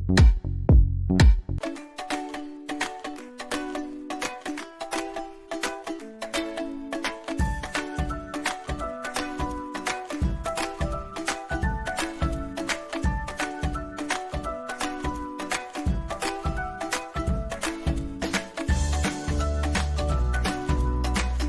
A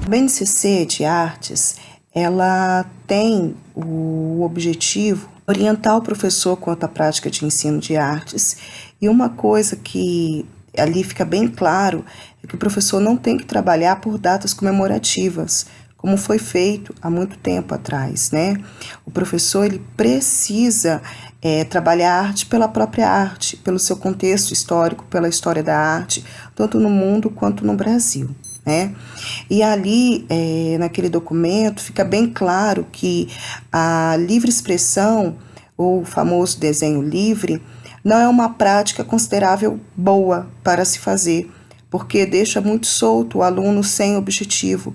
BNCC de Artes, ela tem o objetivo de orientar o professor quanto à prática de ensino de artes, e uma coisa que ali fica bem claro é que o professor não tem que trabalhar por datas comemorativas, como foi feito há muito tempo atrás, né? O professor ele precisa trabalhar a arte pela própria arte, pelo seu contexto histórico, pela história da arte, tanto no mundo quanto no Brasil, né? E ali, naquele documento, fica bem claro que a livre expressão, ou o famoso desenho livre, não é uma prática considerável boa para se fazer, porque deixa muito solto o aluno sem objetivo,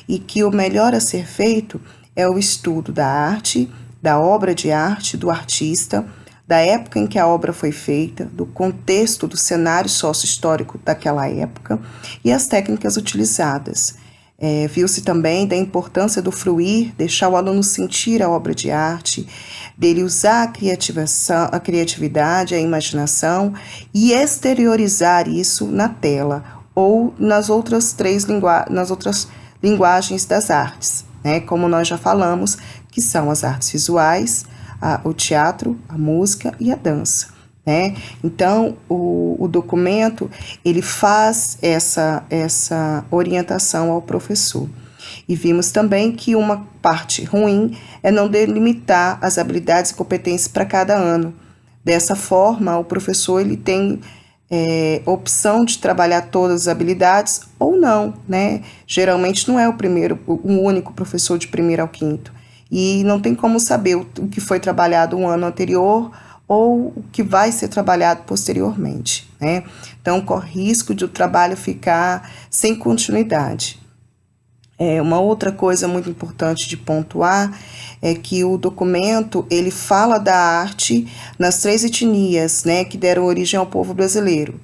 e que o melhor a ser feito é o estudo da arte, da obra de arte, do artista, da época em que a obra foi feita, do contexto do cenário sócio-histórico daquela época e as técnicas utilizadas. Viu-se também da importância do fruir, deixar o aluno sentir a obra de arte, dele usar a criatividade, a imaginação e exteriorizar isso na tela ou nas outras linguagens das artes, né? Como nós já falamos, que são as artes visuais, o teatro, a música e a dança, né? Então, o documento, ele faz essa orientação ao professor. E vimos também que uma parte ruim é não delimitar as habilidades e competências para cada ano. Dessa forma, o professor ele tem opção de trabalhar todas as habilidades ou não, né? Geralmente não é o único professor de primeiro ao quinto. E não tem como saber o que foi trabalhado um ano anterior ou o que vai ser trabalhado posteriormente, né? Então, corre risco de o trabalho ficar sem continuidade. Uma outra coisa muito importante de pontuar é que o documento, ele fala da arte nas 3 etnias, né, que deram origem ao povo brasileiro,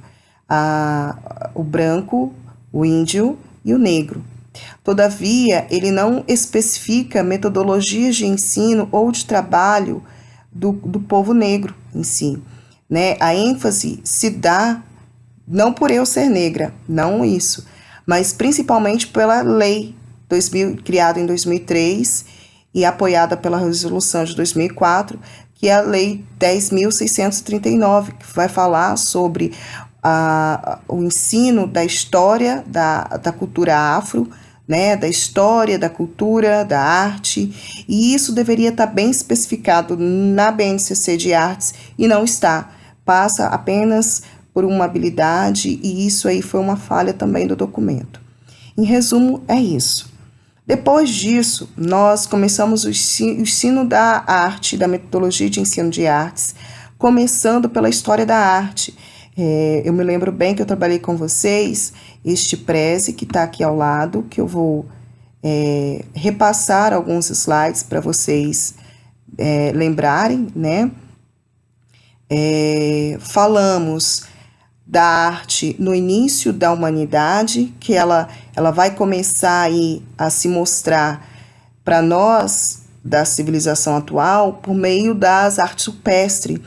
o branco, o índio e o negro. Todavia, ele não especifica metodologias de ensino ou de trabalho do povo negro em si, né? A ênfase se dá, não por eu ser negra, não isso, mas principalmente pela lei criada em 2003 e apoiada pela resolução de 2004, que é a Lei 10.639, que vai falar sobre o ensino da história da cultura afro, né, da história, da cultura, da arte, e isso deveria estar bem especificado na BNCC de Artes e não está. Passa apenas por uma habilidade e isso aí foi uma falha também do documento. Em resumo, é isso. Depois disso, nós começamos o ensino da arte, da metodologia de ensino de artes, começando pela história da arte. Eu me lembro bem que eu trabalhei com vocês, este Prezi, que está aqui ao lado, que eu vou repassar alguns slides para vocês lembrarem, né? Falamos da arte no início da humanidade, que ela vai começar aí a se mostrar para nós da civilização atual por meio das artes rupestres.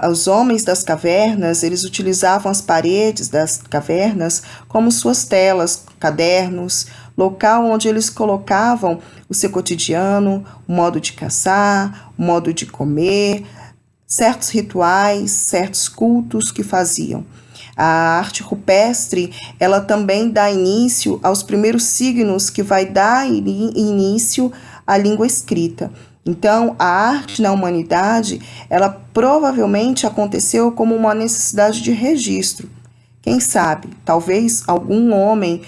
Os homens das cavernas, eles utilizavam as paredes das cavernas como suas telas, cadernos, local onde eles colocavam o seu cotidiano, o modo de caçar, o modo de comer, certos rituais, certos cultos que faziam. A arte rupestre, ela também dá início aos primeiros signos que vai dar início à língua escrita. Então, a arte na humanidade, ela provavelmente aconteceu como uma necessidade de registro. Quem sabe, talvez algum homem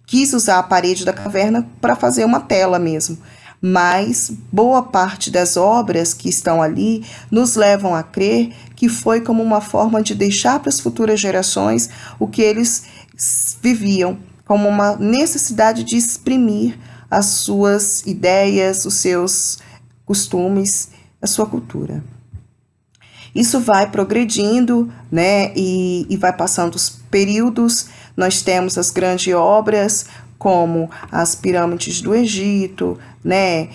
quis usar a parede da caverna para fazer uma tela mesmo. Mas boa parte das obras que estão ali nos levam a crer que foi como uma forma de deixar para as futuras gerações o que eles viviam, como uma necessidade de exprimir as suas ideias, os seus costumes, a sua cultura. Isso vai progredindo, né, e vai passando os períodos. Nós temos as grandes obras, como as pirâmides do Egito, né,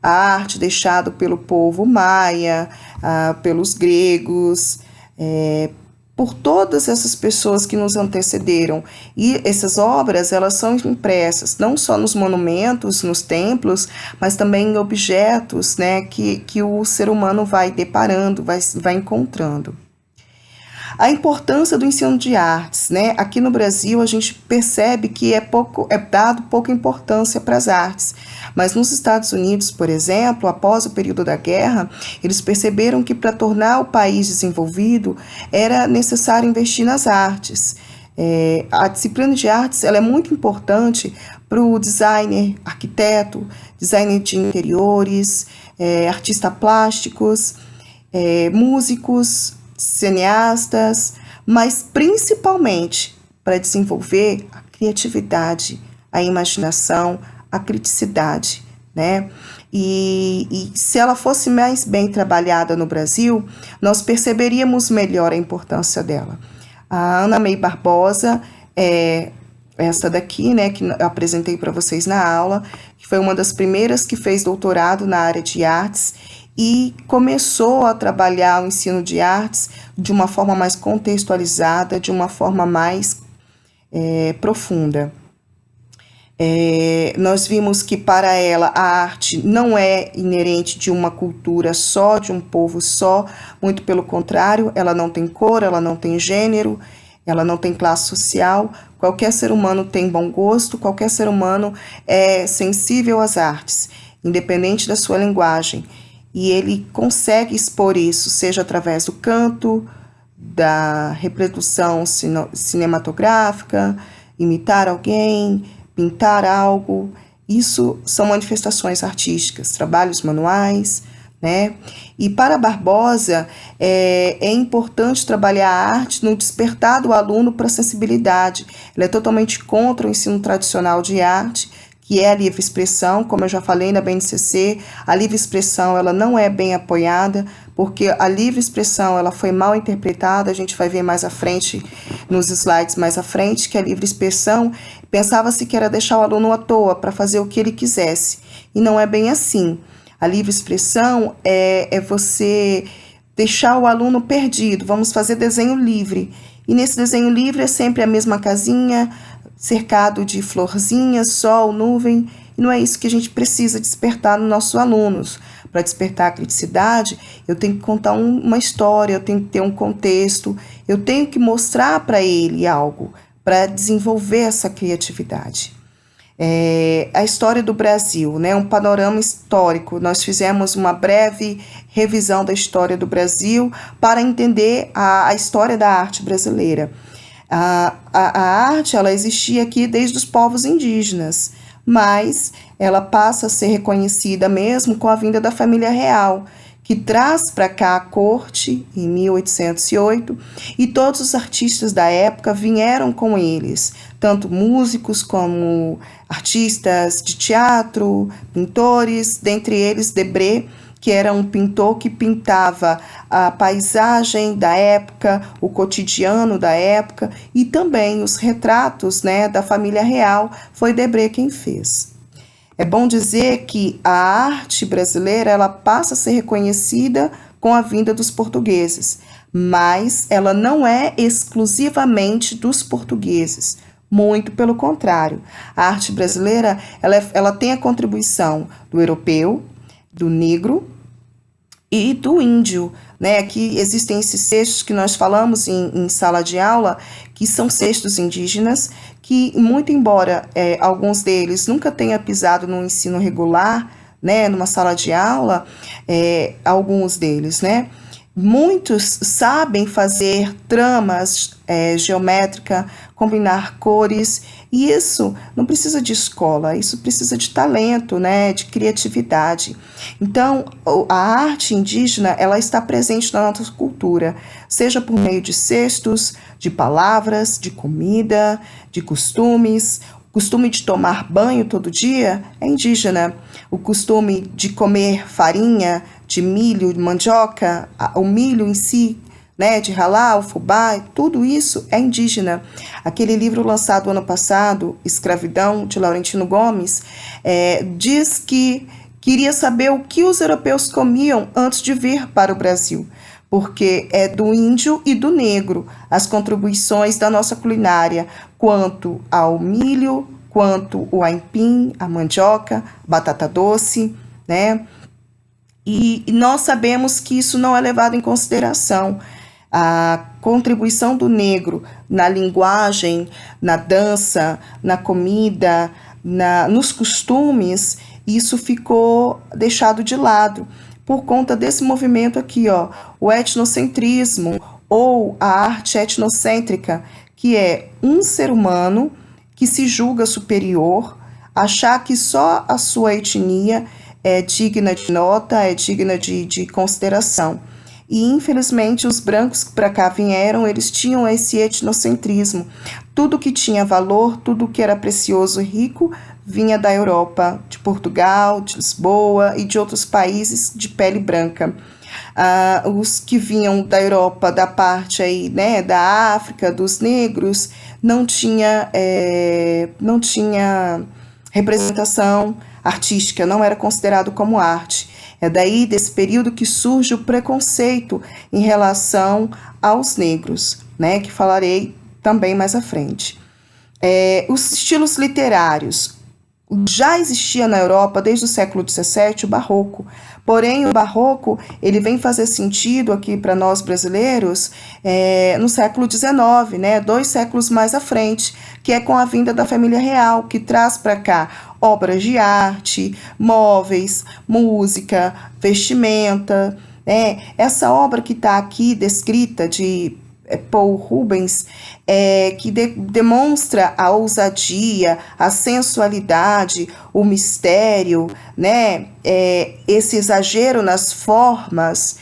a arte deixada pelo povo maia, pelos gregos, por todas essas pessoas que nos antecederam. E essas obras, elas são impressas não só nos monumentos, nos templos, mas também em objetos, né, que o ser humano vai deparando, vai encontrando. A importância do ensino de artes, né? Aqui no Brasil a gente percebe que é dado pouca importância para as artes, mas nos Estados Unidos, por exemplo, após o período da guerra, eles perceberam que para tornar o país desenvolvido era necessário investir nas artes. A disciplina de artes, ela é muito importante para o designer, arquiteto, designer de interiores, artistas plásticos, músicos, cineastas, mas principalmente para desenvolver a criatividade, a imaginação, a criticidade, né? E se ela fosse mais bem trabalhada no Brasil, nós perceberíamos melhor a importância dela. A Ana May Barbosa é essa daqui, né, que eu apresentei para vocês na aula, que foi uma das primeiras que fez doutorado na área de artes e começou a trabalhar o ensino de artes de uma forma mais contextualizada, de uma forma mais profunda. Nós vimos que para ela a arte não é inerente de uma cultura só, de um povo só, muito pelo contrário, ela não tem cor, ela não tem gênero, ela não tem classe social, qualquer ser humano tem bom gosto, qualquer ser humano é sensível às artes, independente da sua linguagem. E ele consegue expor isso, seja através do canto, da reprodução cinematográfica, imitar alguém, pintar algo. Isso são manifestações artísticas, trabalhos manuais, né? E para Barbosa, é importante trabalhar a arte no despertar do aluno para a sensibilidade. Ela é totalmente contra o ensino tradicional de arte, que é a livre expressão, como eu já falei na BNCC, a livre expressão ela não é bem apoiada, porque a livre expressão ela foi mal interpretada, a gente vai ver mais à frente, nos slides mais à frente, que a livre expressão pensava-se que era deixar o aluno à toa para fazer o que ele quisesse, e não é bem assim. A livre expressão é você deixar o aluno perdido, vamos fazer desenho livre, e nesse desenho livre é sempre a mesma casinha, cercado de florzinhas, sol, nuvem, e não é isso que a gente precisa despertar nos nossos alunos. Para despertar a criticidade, eu tenho que contar uma história, eu tenho que ter um contexto, eu tenho que mostrar para ele algo, para desenvolver essa criatividade. A história do Brasil, né, um panorama histórico, nós fizemos uma breve revisão da história do Brasil para entender a história da arte brasileira. A arte ela existia aqui desde os povos indígenas, mas ela passa a ser reconhecida mesmo com a vinda da família real, que traz para cá a corte em 1808, e todos os artistas da época vieram com eles, tanto músicos como artistas de teatro, pintores, dentre eles Debré, que era um pintor que pintava a paisagem da época, o cotidiano da época e também os retratos, né, da família real, foi Debré quem fez. É bom dizer que a arte brasileira ela passa a ser reconhecida com a vinda dos portugueses, mas ela não é exclusivamente dos portugueses, muito pelo contrário. A arte brasileira ela tem a contribuição do europeu, do negro e do índio, né? Aqui existem esses cestos que nós falamos em sala de aula, que são cestos indígenas, que muito embora alguns deles nunca tenham pisado no ensino regular, né, numa sala de aula, alguns deles, né? Muitos sabem fazer tramas geométricas, combinar cores, e isso não precisa de escola, isso precisa de talento, né, de criatividade. Então, a arte indígena, ela está presente na nossa cultura, seja por meio de cestos, de palavras, de comida, de costumes. O costume de tomar banho todo dia é indígena. O costume de comer farinha, de milho, de mandioca, o milho em si, né, de ralar, o fubá, tudo isso é indígena. Aquele livro lançado ano passado, Escravidão, de Laurentino Gomes, diz que queria saber o que os europeus comiam antes de vir para o Brasil, porque é do índio e do negro as contribuições da nossa culinária, quanto ao milho, quanto o aipim, a mandioca, batata doce, né? E nós sabemos que isso não é levado em consideração. A contribuição do negro na linguagem, na dança, na comida, nos costumes, isso ficou deixado de lado por conta desse movimento aqui, ó, o etnocentrismo ou a arte etnocêntrica, que é um ser humano que se julga superior, achar que só a sua etnia é digna de nota, é digna de consideração. E, infelizmente, os brancos que para cá vieram, eles tinham esse etnocentrismo. Tudo que tinha valor, tudo que era precioso e rico, vinha da Europa, de Portugal, de Lisboa e de outros países de pele branca. Os que vinham da Europa, da parte aí, né, da África, dos negros, não tinha representação artística, não era considerado como arte. É daí, desse período, que surge o preconceito em relação aos negros, né, que falarei também mais à frente. Os estilos literários. Já existia na Europa, desde o século XVII, o barroco. Porém, o barroco ele vem fazer sentido aqui para nós brasileiros no século XIX, né, 2 séculos mais à frente, que é com a vinda da família real, que traz para cá obras de arte, móveis, música, vestimenta. Essa obra que está aqui descrita de Paul Rubens, que demonstra a ousadia, a sensualidade, o mistério, né? Esse exagero nas formas.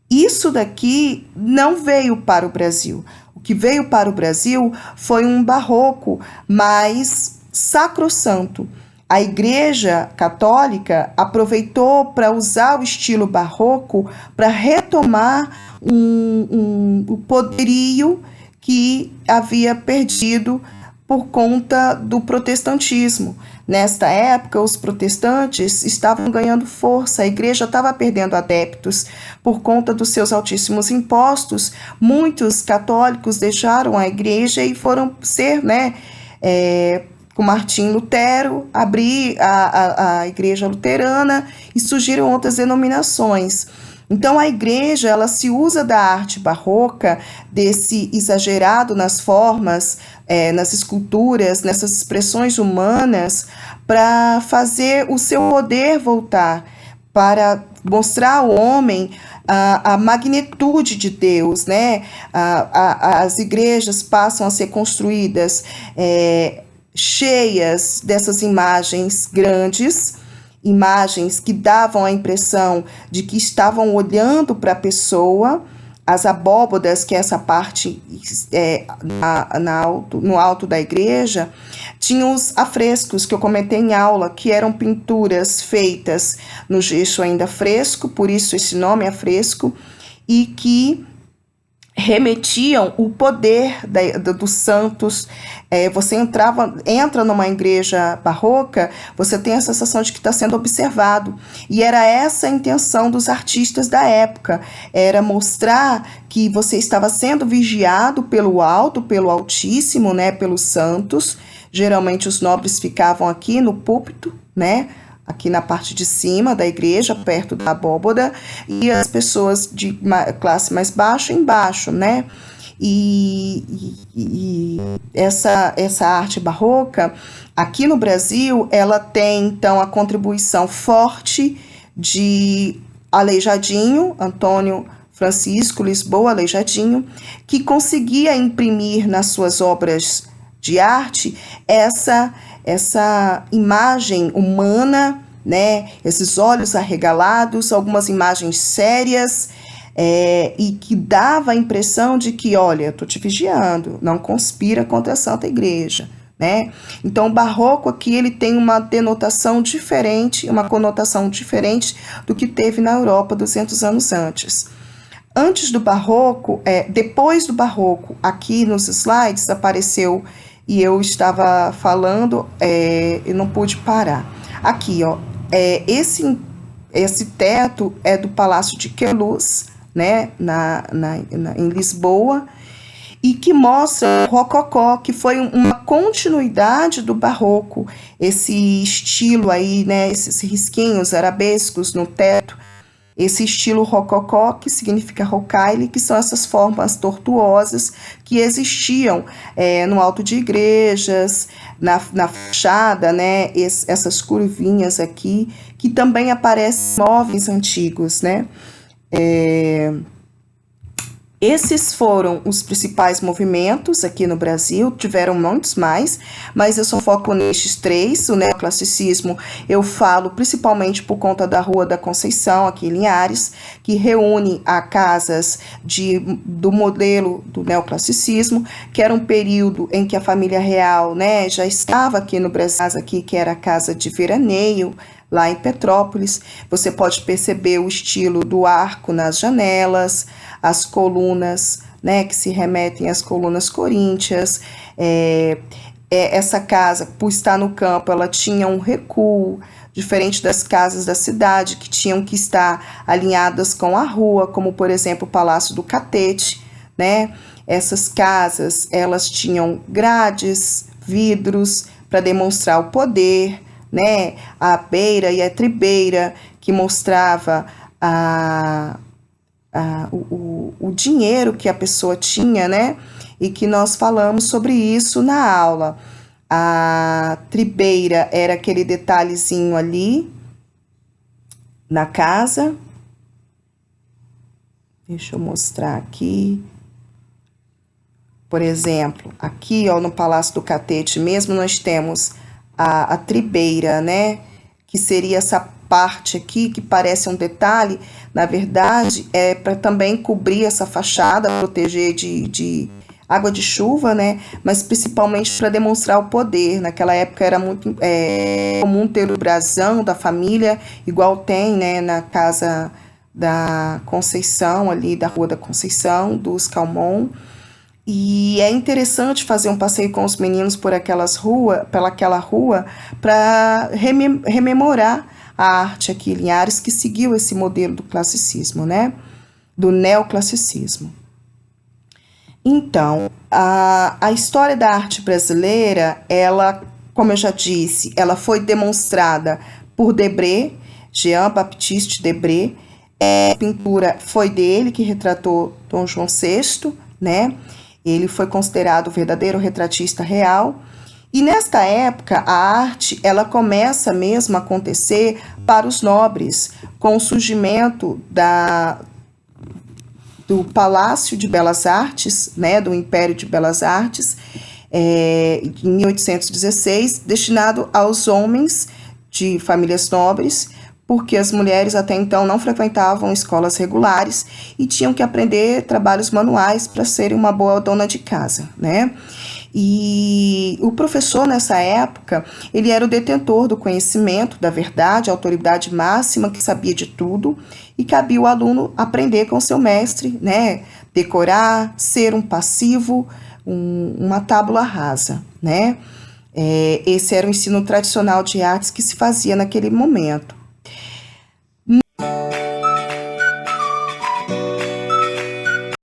Isso daqui não veio para o Brasil. O que veio para o Brasil foi um barroco mais sacrossanto. A Igreja Católica aproveitou para usar o estilo barroco para retomar o poderio que havia perdido por conta do protestantismo. Nesta época, os protestantes estavam ganhando força, a igreja estava perdendo adeptos por conta dos seus altíssimos impostos. Muitos católicos deixaram a igreja e foram ser, com Martim Lutero, abrir a igreja luterana e surgiram outras denominações. Então, a igreja ela se usa da arte barroca, desse exagerado nas formas, nas esculturas, nessas expressões humanas, para fazer o seu poder voltar, para mostrar ao homem a magnitude de Deus, né? As igrejas passam a ser construídas cheias dessas imagens grandes, imagens que davam a impressão de que estavam olhando para a pessoa. As abóbodas, que é essa parte no alto da igreja, tinham os afrescos que eu comentei em aula, que eram pinturas feitas no gesso ainda fresco, por isso esse nome afresco, e que remetiam o poder dos santos. Você entra numa igreja barroca, você tem a sensação de que está sendo observado. E era essa a intenção dos artistas da época, era mostrar que você estava sendo vigiado pelo alto, pelo altíssimo, né, pelos santos. Geralmente os nobres ficavam aqui no púlpito, né, aqui na parte de cima da igreja, perto da abóboda, e as pessoas de classe mais baixa embaixo, né? E essa arte barroca, aqui no Brasil, ela tem, então, a contribuição forte de Aleijadinho, Antônio Francisco Lisboa Aleijadinho, que conseguia imprimir nas suas obras de arte essa imagem humana, né? Esses olhos arregalados, algumas imagens sérias, e que dava a impressão de que, olha, estou te vigiando, não conspira contra a Santa Igreja, né? Então, o barroco aqui ele tem uma denotação diferente, uma conotação diferente do que teve na Europa 200 anos antes. Antes do barroco, depois do barroco, aqui nos slides apareceu, e eu estava falando, eu não pude parar. Aqui, ó, esse teto é do Palácio de Queluz, né, em Lisboa, e que mostra o rococó, que foi uma continuidade do barroco, esse estilo aí, né, esses risquinhos arabescos no teto, esse estilo rococó, que significa rocaille, que são essas formas tortuosas que existiam no alto de igrejas, na fachada, né, essas curvinhas aqui, que também aparecem em móveis antigos, né. Esses foram os principais movimentos aqui no Brasil, tiveram muitos mais, mas eu só foco nestes três. O neoclassicismo eu falo principalmente por conta da Rua da Conceição, aqui em Linhares, que reúne a casas do modelo do neoclassicismo, que era um período em que a família real, né, já estava aqui no Brasil, aqui, que era a casa de veraneio, lá em Petrópolis. Você pode perceber o estilo do arco nas janelas, as colunas, né, que se remetem às colunas coríntias. Essa casa, por estar no campo, ela tinha um recuo, diferente das casas da cidade, que tinham que estar alinhadas com a rua, como, por exemplo, o Palácio do Catete, né? Essas casas, elas tinham grades, vidros, para demonstrar o poder, né? A beira e a tribeira, que mostrava o dinheiro que a pessoa tinha, né? E que nós falamos sobre isso na aula. A tribeira era aquele detalhezinho ali na casa. Deixa eu mostrar aqui. Por exemplo, aqui, ó, no Palácio do Catete mesmo, nós temos a tribeira, né? Que seria essa parte aqui que parece um detalhe, na verdade, é para também cobrir essa fachada, proteger de água de chuva, né? Mas principalmente para demonstrar o poder. Naquela época era muito comum ter o brasão da família, igual tem, né, na casa da Conceição, ali da Rua da Conceição, dos Calmon. E é interessante fazer um passeio com os meninos pelaquela rua, para rememorar a arte aqui em Linhares, que seguiu esse modelo do classicismo, né? Do neoclassicismo. Então, a história da arte brasileira, ela, como eu já disse, ela foi demonstrada por Debré, Jean-Baptiste Debré. A pintura foi dele, que retratou Dom João VI, né? Ele foi considerado o verdadeiro retratista real. E nesta época, a arte, ela começa mesmo a acontecer para os nobres, com o surgimento do Palácio de Belas Artes, né, do Império de Belas Artes, em 1816, destinado aos homens de famílias nobres, porque as mulheres até então não frequentavam escolas regulares e tinham que aprender trabalhos manuais para serem uma boa dona de casa, né? E o professor, nessa época, ele era o detentor do conhecimento, da verdade, a autoridade máxima, que sabia de tudo, e cabia o aluno aprender com seu mestre, né? Decorar, ser um passivo, uma tábula rasa, né? Esse era o ensino tradicional de artes que se fazia naquele momento.